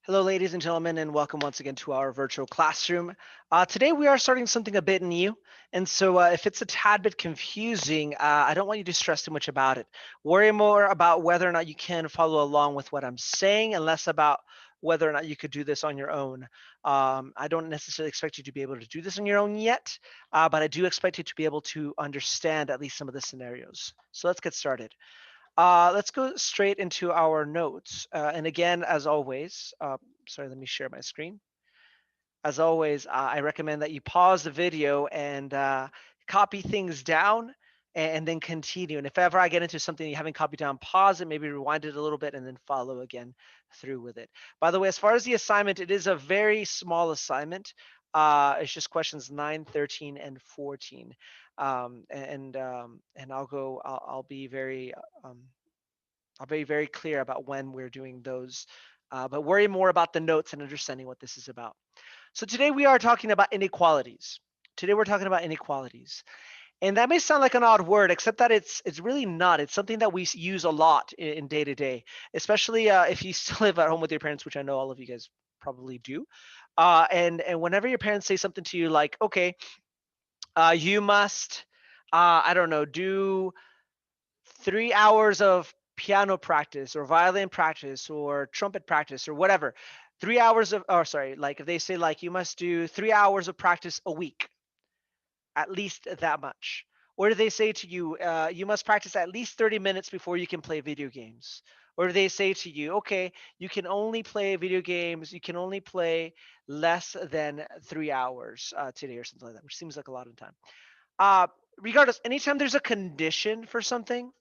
Hello, ladies and gentlemen, and welcome once again to our virtual classroom. Today we are starting something a bit new, and so if it's a tad bit confusing, I don't want you to stress too much about it. Worry more about whether or not you can follow along with what I'm saying, and less about whether or not you could do this on your own. I don't necessarily expect you to be able to do this on your own yet, but I do expect you to be able to understand at least some of the scenarios. So let's get started. Let's go straight into our notes. And again, as always, sorry, let me share my screen. As always, I recommend that you pause the video and copy things down and then continue. And if ever I get into something you haven't copied down, pause it, maybe rewind it a little bit, and then follow again through with it. By the way, as far as the assignment, it is a very small assignment. It's just questions 9, 13, and 14. And I'll be um, I'll be very clear about when we're doing those, but worry more about the notes and understanding what this is about. So today we are talking about inequalities. Today we're talking about inequalities. And that may sound like an odd word, except that it's really not. It's something that we use a lot in day to day, especially if you still live at home with your parents, which I know all of you guys probably do. And whenever your parents say something to you like, okay, you must, I don't know, do 3 hours of piano practice or violin practice or trumpet practice or whatever. 3 hours of, or sorry, like if they say like you must do 3 hours of practice a week, at least that much. Or do they say to you, you must practice at least 30 minutes before you can play video games? Or do they say to you, okay, you can only play video games, you can only play less than 3 hours today or something like that, which seems like a lot of time. Uh, Regardless, anytime there's a condition for something,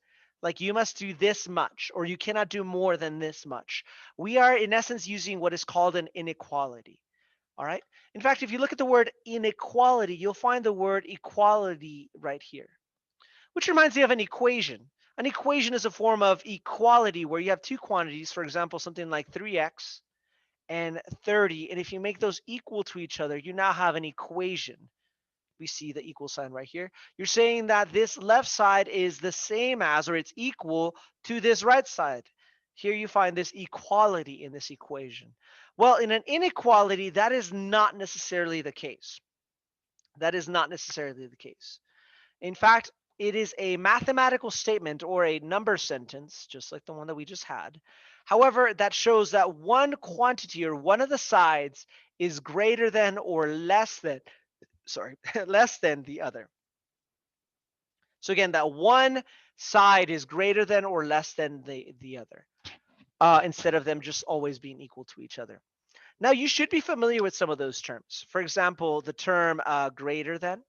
like you must do this much or you cannot do more than this much, we are in essence using what is called an inequality. All right. In fact, if you look at the word inequality, you'll find the word equality right here, which reminds me of an equation. An equation is a form of equality where you have two quantities, for example, something like 3x and 30. And if you make those equal to each other, you now have an equation. We see the equal sign right here. You're saying that this left side is the same as, or it's equal to this right side. Here you find this equality in this equation. Well, in an inequality, that is not necessarily the case. That is not necessarily the case. In fact, it is a mathematical statement or a number sentence, just like the one that we just had. However, that shows that one quantity or one of the sides is greater than or less than, sorry, less than the other. So again, that one side is greater than or less than the other, instead of them just always being equal to each other. Now, you should be familiar with some of those terms. For example, the term greater than.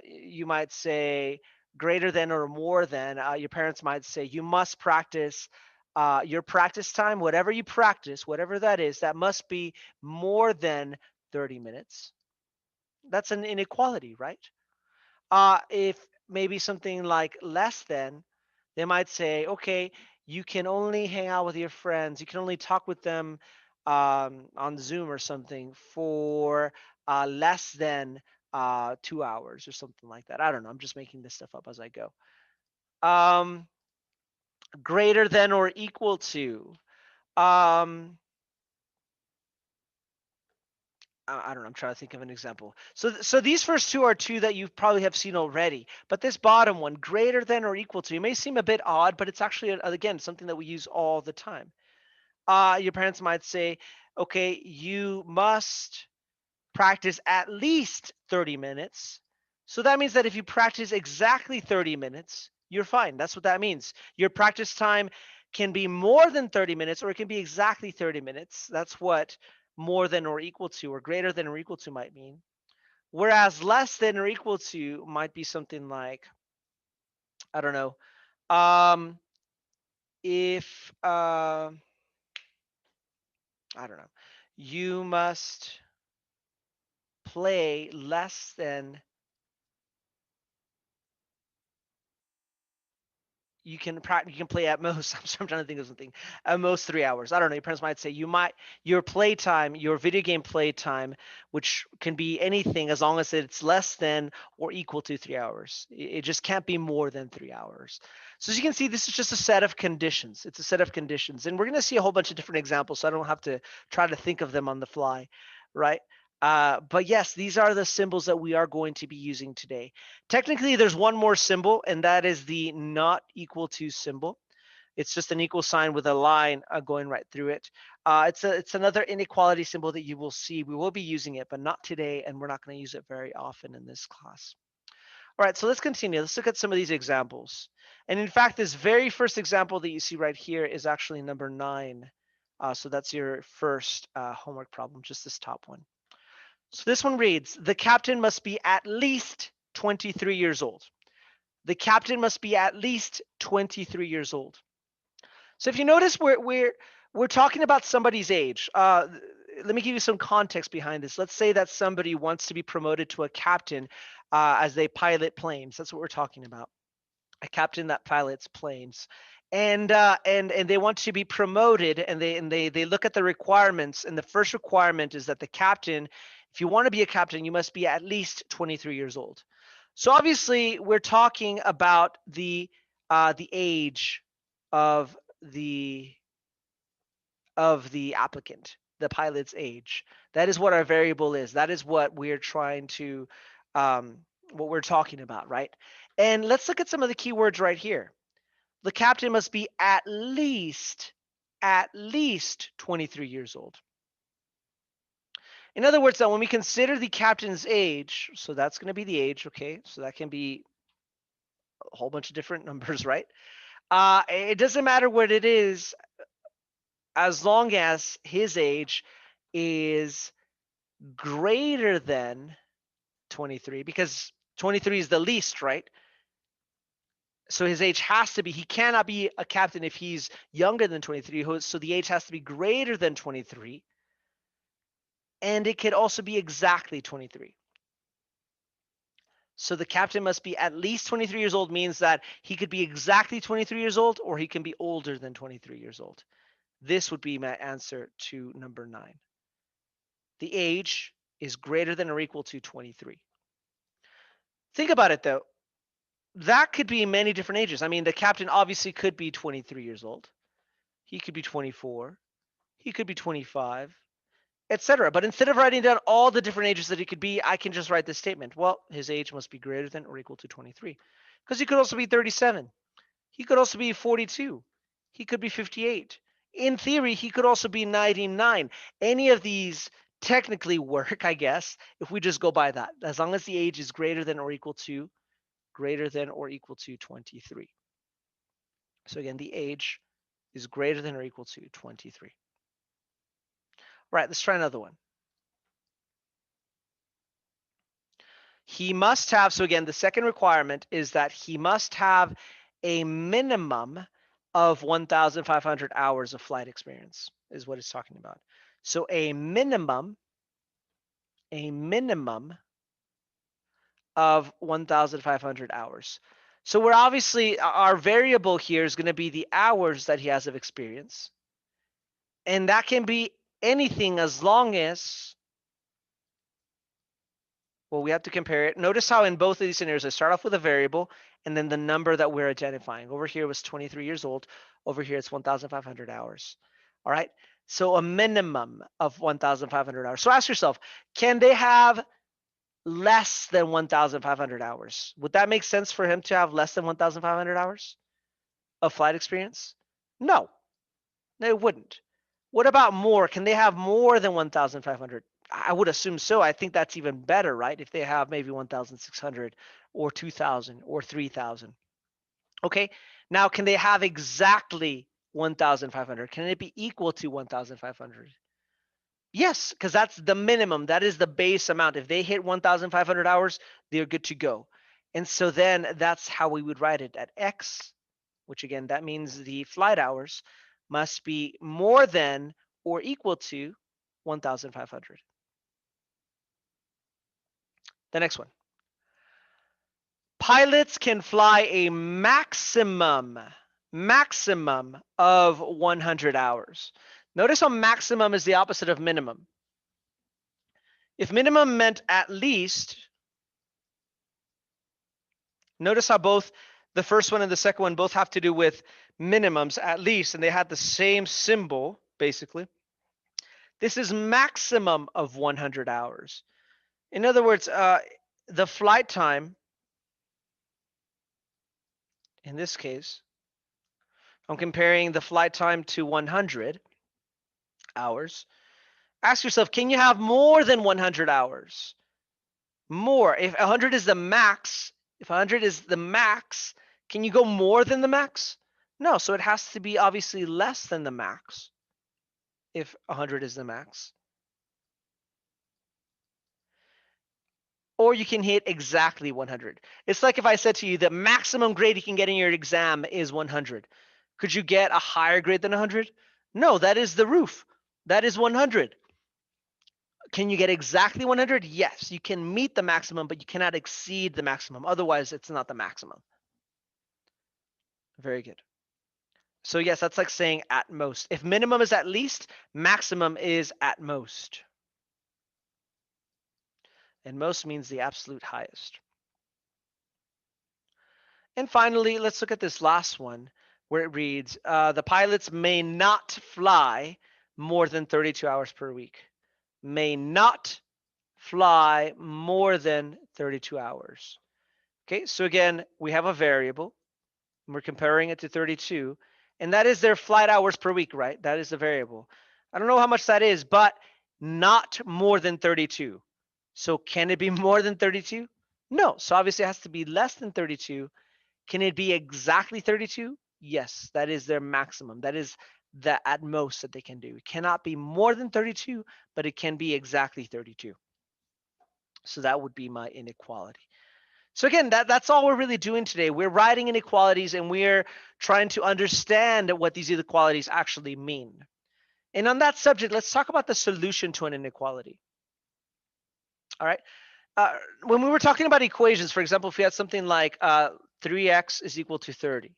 You might say greater than or more than. Your parents might say you must practice your practice time, whatever you practice, whatever that is, that must be more than 30 minutes. That's an inequality, right? If maybe something like less than, they might say, okay, you can only hang out with your friends, you can only talk with them on Zoom or something for less than 2 hours or something like that. I don't know. I'm just making this stuff up as I go. Um, Greater than or equal to. Um, I don't know. I'm trying to think of an example. So these first two are two that you probably have seen already. But this bottom one, greater than or equal to, it may seem a bit odd, but it's actually, again, something that we use all the time. Your parents might say, okay, you must practice at least 30 minutes. So that means that if you practice exactly 30 minutes, you're fine. That's what that means. Your practice time can be more than 30 minutes or it can be exactly 30 minutes. That's what more than or equal to or greater than or equal to might mean. Whereas less than or equal to might be something like, I don't know, if, I don't know, you must play less than you can play at most. I'm trying to think of something. At most 3 hours. I don't know. Your parents might say your playtime, your video game playtime, which can be anything as long as it's less than or equal to 3 hours. It just can't be more than 3 hours. So as you can see, this is just a set of conditions. It's a set of conditions, and we're going to see a whole bunch of different examples. So I don't have to try to think of them on the fly, right? But yes, these are the symbols that we are going to be using today. Technically, there's one more symbol, and that is the not equal to symbol. It's just an equal sign with a line going right through it. It's another inequality symbol that you will see. We will be using it, but not today, and we're not going to use it very often in this class. All right, so let's continue. Let's look at some of these examples. And in fact, this very first example that you see right here is actually number 9. So that's your first homework problem, just this top one. So this one reads, the captain must be at least 23 years old. The captain must be at least 23 years old. So if you notice, we're talking about somebody's age. Let me give you some context behind this. Let's say that somebody wants to be promoted to a captain as they pilot planes. That's what we're talking about. A captain that pilots planes, and they want to be promoted, and they look at the requirements, and the first requirement is that the captain, if you want to be a captain, you must be at least 23 years old. So obviously, we're talking about the age of the applicant, the pilot's age. That is what our variable is. That is what we're trying to what we're talking about, right? And let's look at some of the keywords right here. The captain must be at least 23 years old. In other words, though, when we consider the captain's age, so that's going to be the age, okay? So that can be a whole bunch of different numbers, right? It doesn't matter what it is, as long as his age is greater than 23, because 23 is the least, right? So his age has to be, he cannot be a captain if he's younger than 23, so the age has to be greater than 23, and it could also be exactly 23. So the captain must be at least 23 years old means that he could be exactly 23 years old, or he can be older than 23 years old. This would be my answer to number 9. The age is greater than or equal to 23. Think about it, though. That could be many different ages. I mean, the captain obviously could be 23 years old. He could be 24. He could be 25, etc. But instead of writing down all the different ages that he could be, I can just write this statement. Well, his age must be greater than or equal to 23. Because he could also be 37. He could also be 42. He could be 58. In theory, he could also be 99. Any of these technically work, I guess, if we just go by that, as long as the age is greater than or equal to 23. So again, the age is greater than or equal to 23. All right, let's try another one. He must have, so again, the second requirement is that he must have a minimum of 1,500 hours of flight experience, is what it's talking about. So a minimum of 1,500 hours. So we're obviously, our variable here is going to be the hours that he has of experience. And that can be anything as long as, well, we have to compare it. Notice how in both of these scenarios, I start off with a variable and then the number that we're identifying. Over here was 23 years old. Over here, it's 1,500 hours. All right. So a minimum of 1,500 hours. So ask yourself, can they have less than 1,500 hours? Would that make sense for him to have less than 1,500 hours of flight experience? No, it wouldn't. What about more? Can they have more than 1,500? I would assume so. I think that's even better, right? If they have maybe 1,600 or 2,000 or 3,000. Okay. Now, can they have exactly 1,500? Can it be equal to 1,500? Yes, because that's the minimum. That is the base amount. If they hit 1,500 hours, they're good to go. And so then that's how we would write it at X, which again, that means the flight hours must be more than or equal to 1,500. The next one. Pilots can fly a maximum of 100 hours. Notice how maximum is the opposite of minimum. If minimum meant at least, notice how both the first one and the second one both have to do with minimums, at least, and they had the same symbol, basically. This is maximum of 100 hours. In other words, the flight time, in this case, I'm comparing the flight time to 100 hours. Ask yourself, can you have more than 100 hours? More. If 100 is the max, can you go more than the max? No, so it has to be obviously less than the max if 100 is the max. Or you can hit exactly 100. It's like if I said to you the maximum grade you can get in your exam is 100. Could you get a higher grade than 100? No, that is the roof. That is 100. Can you get exactly 100? Yes, you can meet the maximum, but you cannot exceed the maximum. Otherwise, it's not the maximum. Very good. So yes, that's like saying at most. If minimum is at least, maximum is at most. And most means the absolute highest. And finally, let's look at this last one where it reads, the pilots may not fly more than 32 hours per week. May not fly more than 32 hours. Okay, so again, we have a variable. And we're comparing it to 32. And that is their flight hours per week, right? That is the variable. I don't know how much that is, but not more than 32. So can it be more than 32? No. So obviously it has to be less than 32. Can it be exactly 32? Yes, that is their maximum. That is the at most that they can do. It cannot be more than 32, but it can be exactly 32. So that would be my inequality. So again, that's all we're really doing today. We're writing inequalities and we're trying to understand what these inequalities actually mean. And on that subject, let's talk about the solution to an inequality. All right. When we were talking about equations, for example, if we had something like 3x is equal to 30.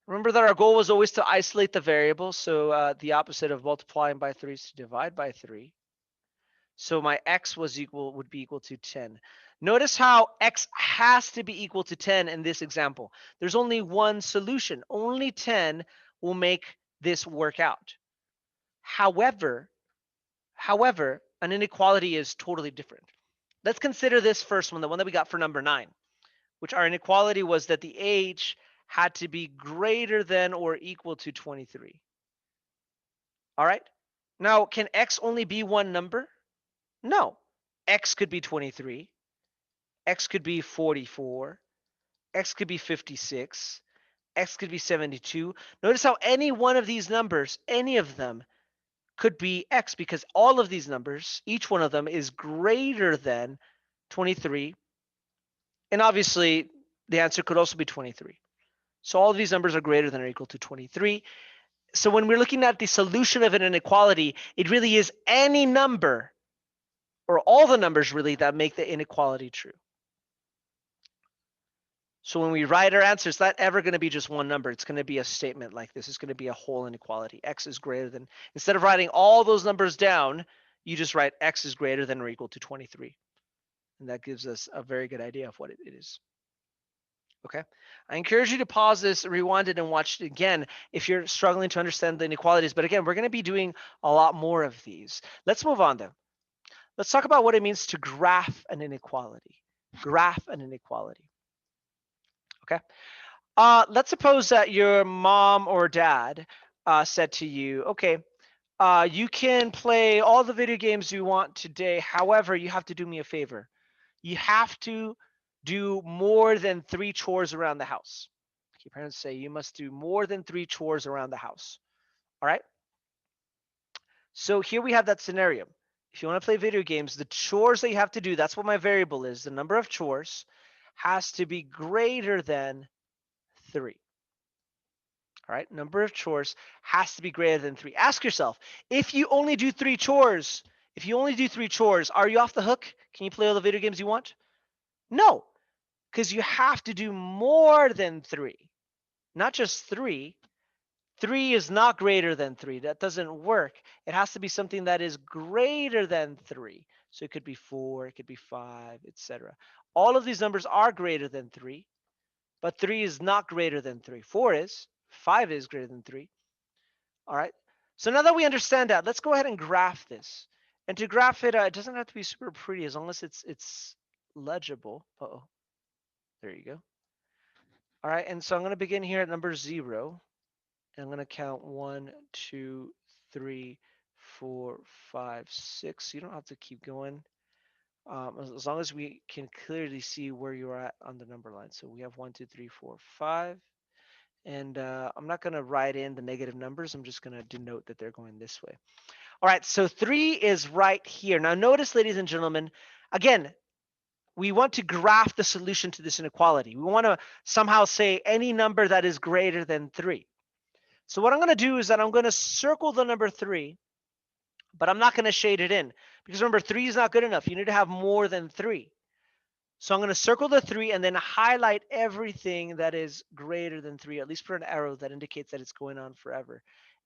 Remember that our goal was always to isolate the variable. So the opposite of multiplying by 3 is to divide by 3. So my x would be equal to 10. Notice how x has to be equal to 10 in this example. There's only one solution. Only 10 will make this work out. However, an inequality is totally different. Let's consider this first one, the one that we got for number 9, which our inequality was that the age had to be greater than or equal to 23. All right. Now, can x only be one number? No. X could be 23. X could be 44. X could be 56. X could be 72. Notice how any one of these numbers, any of them, could be X because all of these numbers, each one of them is greater than 23. And obviously, the answer could also be 23. So all of these numbers are greater than or equal to 23. So when we're looking at the solution of an inequality, it really is any number or all the numbers really that make the inequality true. So when we write our answer, it's not ever going to be just one number. It's going to be a statement like this. It's going to be a whole inequality. X is greater than, instead of writing all those numbers down, you just write X is greater than or equal to 23. And that gives us a very good idea of what it is. Okay. I encourage you to pause this, rewind it, and watch it again if you're struggling to understand the inequalities. But again, we're going to be doing a lot more of these. Let's move on then. Let's talk about what it means to graph an inequality. Graph an inequality. Okay. Let's suppose that your mom or dad said to you, okay, you can play all the video games you want today. However, you have to do me a favor. You have to do more than 3 chores around the house. Your parents say you must do more than 3 chores around the house. All right. So here we have that scenario. If you want to play video games, the chores that you have to do, that's what my variable is. The number of chores has to be greater than 3. All right, number of chores has to be greater than 3. Ask yourself, if you only do 3 chores, are you off the hook? Can you play all the video games you want? No. because you have to do more than 3, not just 3. 3 is not greater than 3. That doesn't work. It has to be something that is greater than 3. So it could be 4, it could be 5, etc. All of these numbers are greater than 3, but 3 is not greater than 3. 4 is, 5 is greater than 3. All right. So now that we understand that, let's go ahead and graph this. And to graph it, it doesn't have to be super pretty as long as it's legible. Uh-oh. There you go. All right. And so I'm going to begin here at number 0. And I'm going to count 1, 2, 3, 4, 5, 6. You don't have to keep going. As long as we can clearly see where you're at on the number line. So we have 1, 2, 3, 4, 5. And I'm not going to write in the negative numbers. I'm just going to denote that they're going this way. All right, so 3 is right here. Now notice, ladies and gentlemen, again, we want to graph the solution to this inequality. We want to somehow say any number that is greater than 3. So what I'm going to do is that I'm going to circle the number 3, but I'm not going to shade it in. Because remember, 3 is not good enough. You need to have more than 3. So I'm going to circle the 3 and then highlight everything that is greater than 3, at least put an arrow that indicates that it's going on forever.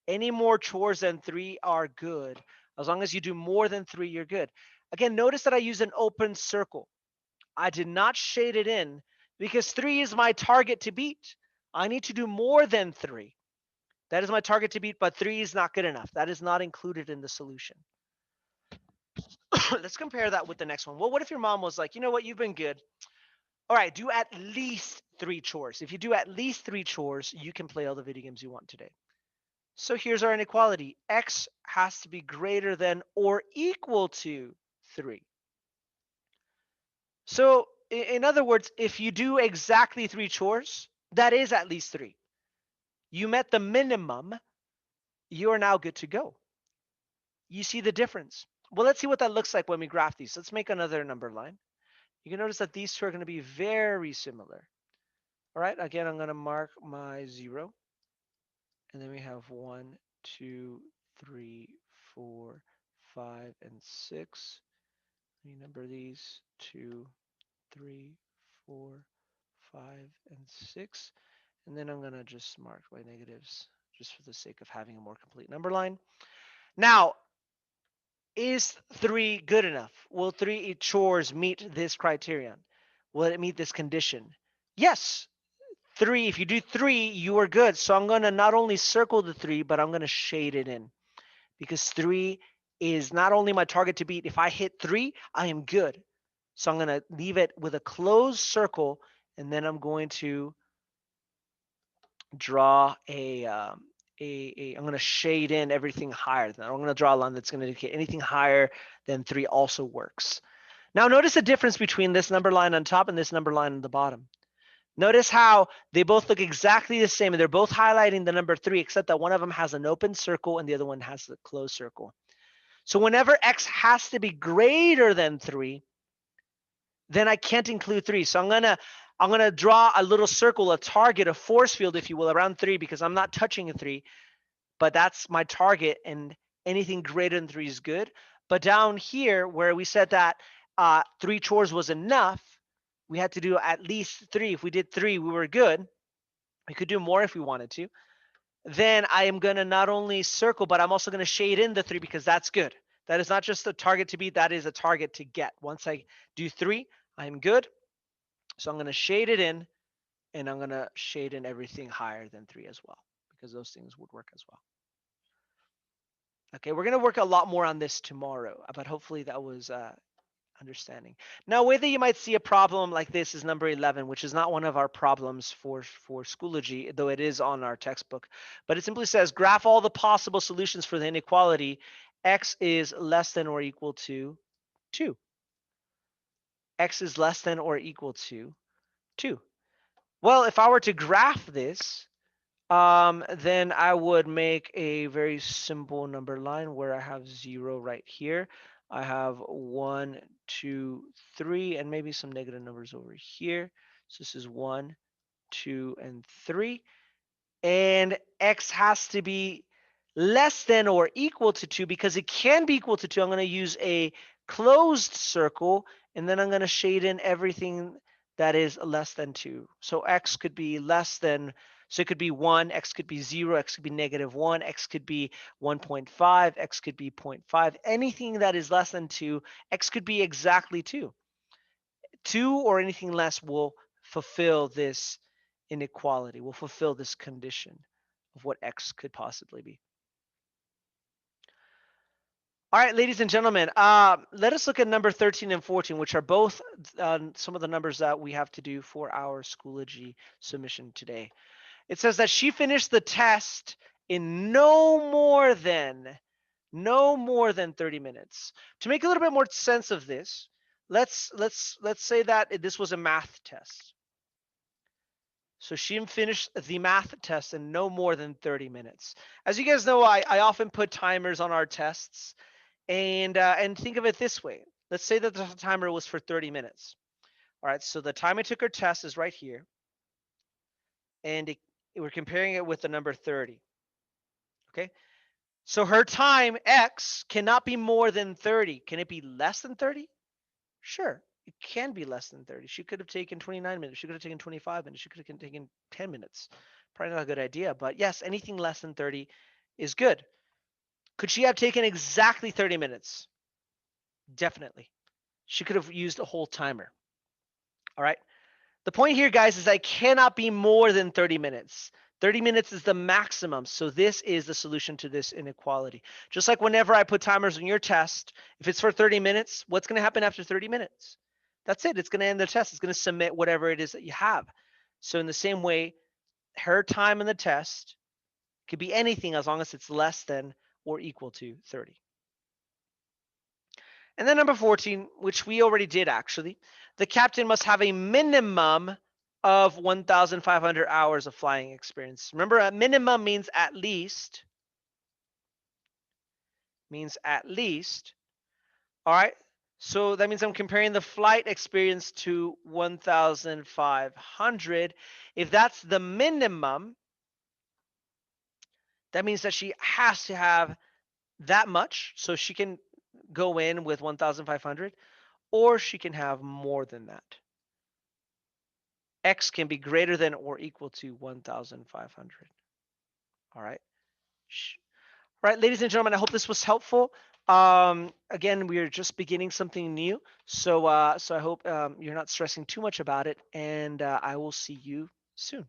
Any more chores than 3 are good. As long as you do more than 3, you're good. Again, notice that I use an open circle. I did not shade it in because 3 is my target to beat. I need to do more than 3. That is my target to beat, but 3 is not good enough. That is not included in the solution. Let's compare that with the next one. Well, what if your mom was like, you know what, you've been good. All right, do at least 3 chores. If you do at least 3 chores, you can play all the video games you want today. So here's our inequality. X has to be greater than or equal to 3. So in other words, if you do exactly 3 chores, that is at least 3. You met the minimum. You are now good to go. You see the difference. Well, let's see what that looks like when we graph these. Let's make another number line. You can notice that these two are going to be very similar. All right, again, I'm going to mark my 0. And then we have 1, 2, 3, 4, 5, and 6. Remember these 2, 3, 4, 5, and 6. And then I'm going to just mark my negatives just for the sake of having a more complete number line. Now, is 3 good enough? Will 3 chores meet this criterion? Will it meet this condition? Yes. 3, if you do 3, you are good. So I'm going to not only circle the 3, but I'm going to shade it in because 3 is not only my target to beat. If I hit 3, I am good. So I'm going to leave it with a closed circle, and then I'm going to draw I'm going to shade in everything higher. I'm going to draw a line that's going to indicate anything higher than 3 also works. Now notice the difference between this number line on top and this number line on the bottom. Notice how they both look exactly the same, and they're both highlighting the number 3, except that one of them has an open circle and the other one has a closed circle. So whenever x has to be greater than 3, then I can't include 3. So I'm gonna draw a little circle, a target, a force field, if you will, around 3 because I'm not touching a 3, but that's my target, and anything greater than 3 is good. But down here where we said that 3 chores was enough, we had to do at least 3. If we did 3, we were good. We could do more if we wanted to. Then I am going to not only circle, but I'm also going to shade in the 3 because that's good. That is not just a target to beat, that is a target to get. Once I do 3, I'm good. So I'm going to shade it in, and I'm going to shade in everything higher than 3 as well, because those things would work as well. Okay, we're going to work a lot more on this tomorrow, but hopefully that was understanding. Now, a way that you might see a problem like this is number 11, which is not one of our problems for Schoology, though it is on our textbook. But it simply says, graph all the possible solutions for the inequality. X is less than or equal to 2. X is less than or equal to 2. Well, if I were to graph this, then I would make a very simple number line where I have 0 right here. I have 1, 2, 3, and maybe some negative numbers over here. So this is 1, 2, and 3. And x has to be less than or equal to 2 because it can be equal to 2. I'm going to use a closed circle, and then I'm going to shade in everything that is less than 2. So x could be less than, so it could be 1, x could be 0, x could be -1, x could be 1.5, x could be 0.5. Anything that is less than 2, x could be exactly 2. 2 or anything less will fulfill this inequality, will fulfill this condition of what x could possibly be. All right, ladies and gentlemen, let us look at number 13 and 14, which are both some of the numbers that we have to do for our Schoology submission today. It says that she finished the test in no more than 30 minutes. To make a little bit more sense of this, let's say that this was a math test. So she finished the math test in no more than 30 minutes. As you guys know, I often put timers on our tests. And think of it this way. Let's say that the timer was for 30 minutes. All right, so the time I took her test is right here. And we're comparing it with the number 30. Okay, so her time, x, cannot be more than 30. Can it be less than 30? Sure, it can be less than 30. She could have taken 29 minutes. She could have taken 25 minutes. She could have taken 10 minutes. Probably not a good idea, but yes, anything less than 30 is good. Could she have taken exactly 30 minutes? Definitely. She could have used a whole timer. All right. The point here, guys, is I cannot be more than 30 minutes. 30 minutes is the maximum. So this is the solution to this inequality. Just like whenever I put timers on your test, if it's for 30 minutes, what's going to happen after 30 minutes? That's it. It's going to end the test. It's going to submit whatever it is that you have. So in the same way, her time in the test could be anything as long as it's less than or equal to 30. And then number 14, which we already did actually, the captain must have a minimum of 1,500 hours of flying experience. Remember, a minimum means at least. All right. So that means I'm comparing the flight experience to 1,500. If that's the minimum, that means that she has to have that much. So she can go in with 1,500, or she can have more than that. X can be greater than or equal to 1,500. All right. All right, ladies and gentlemen, I hope this was helpful. Again, we are just beginning something new, so I hope you're not stressing too much about it, and I will see you soon.